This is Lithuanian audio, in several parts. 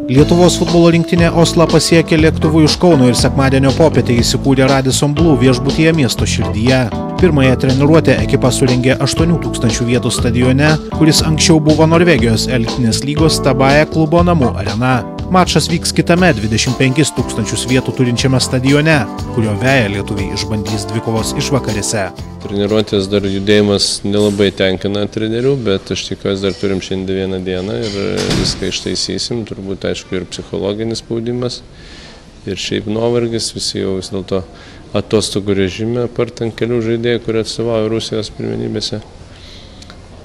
Lietuvos futbolo rinktinė Oslą pasiekė lėktuvu iš Kauno ir sekmadienio popietę įsikūrė Radisson Blu viešbutyje miesto širdyje. Pirmąją treniruotę ekipa surengė 8000 vietų stadione, kuris anksčiau buvo Norvegijos elitinės lygos Tabaje klubo namų arena. Mačas vyks kitame 25 000 vietų turinčiame stadione, kurio veją lietuviai išbandys dvikovos išvakarėse. Treniruotės dar judėjimas nelabai tenkina trenerių, bet aš tikiuosi dar turim šiandien vieną dieną ir viską ištaisysim. Turbūt aišku ir psichologinis spaudimas, ir šiaip nuovargis, visi jau vis dėlto atostogų režime, apart ant kelių žaidėjų, kurie atstovauja Rusijos pirmenybėse.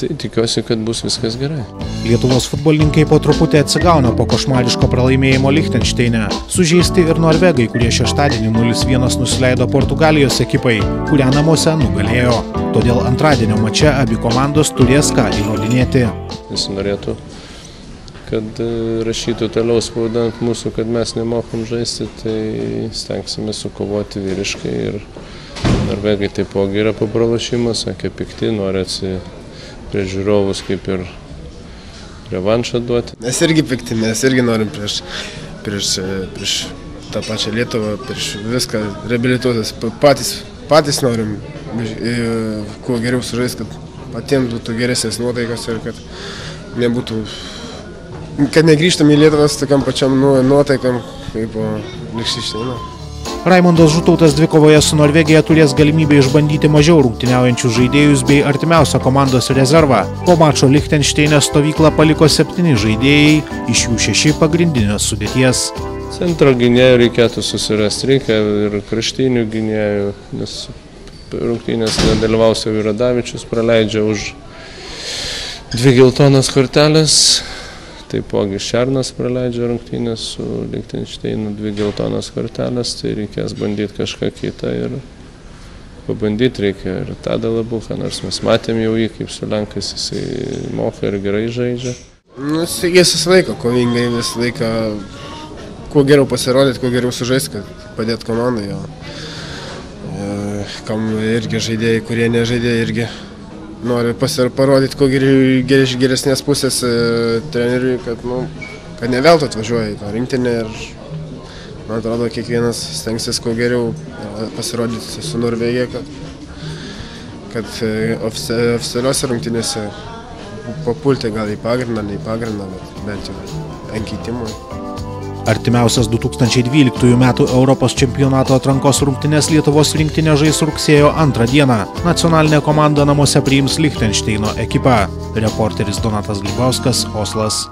Tai tikiuosi, kad bus viskas gerai. Lietuvos futbolininkai po truputį atsigauna po košmariško pralaimėjimo Lichtenšteine. Sužeisti ir norvegai, kurie šeštadienį 0-1 nusileido Portugalijos ekipai, kurią namuose nugalėjo. Todėl antradienio mače abi komandos turės ką įrodinėti. Jis norėtų, kad rašytų toliau spaudą ant mūsų, kad mes nemokam žaisti, tai stengsime sukovoti vyriškai. Ir norvegai taipogi yra po pralošimo, sakė pikti, nori prieš žiūrovus kaip ir revanšą duoti. Mes irgi pikti, mes irgi norim prieš tą pačią Lietuvą, prieš viską reabilituotis. Patys norim kuo geriau sužaisti, kad patiems būtų geresnės nuotaikas ir kad negrįžtam į Lietuvą su tokiam pačiam nuotaikam kaip po Lichtenšteino. Raimundas Žutautas dvikovoje su Norvegija turės galimybę išbandyti mažiau rungtyniaujančių žaidėjus bei artimiausią komandos rezervą. Po mačo Lichtenšteine stovyklą paliko 7 žaidėjai, iš jų 6 pagrindinės sudėties. Centro gynėjų reikėtų susirasti, reikia ir kraštinių gynėjų, nes rungtynės nedalyvaus jau Radavičius, praleidžia už 2 geltonas korteles. Taipogi Šernas praleidžia rungtynės su Lichtenšteinu 2 geltonas kortelės, tai reikės bandyti kažką kitą ir pabandyti reikia ir Tadą Labuchą, nors mes matėm jau jį kaip su Lenkais, jisai moka ir gerai žaidžia. Jis visą laiką kovingai, visą laiką kuo geriau pasirodyti, kuo geriau sužaisti, kad padėti komandai. Kam irgi žaidėjai, kurie nežaidė, irgi nori parodyti kuo geresnės pusės treneriui, kad ne veltui atvažiuoja į tą rinktinę ir man atrodo kiekvienas stengsis kuo geriau pasirodyti su Norvegija, kad oficialiuose rungtynėse papulti gal į pagrindą, ne į pagrindą, bet bent jau ant keitimų. Artimiausias 2012 metų Europos čempionato atrankos rungtynes Lietuvos rinktinė žais rugsėjo 2 dieną. Nacionalinė komanda namuose priims Lichtenšteino ekipą. Reporteris Donatas Grybauskas, Oslas.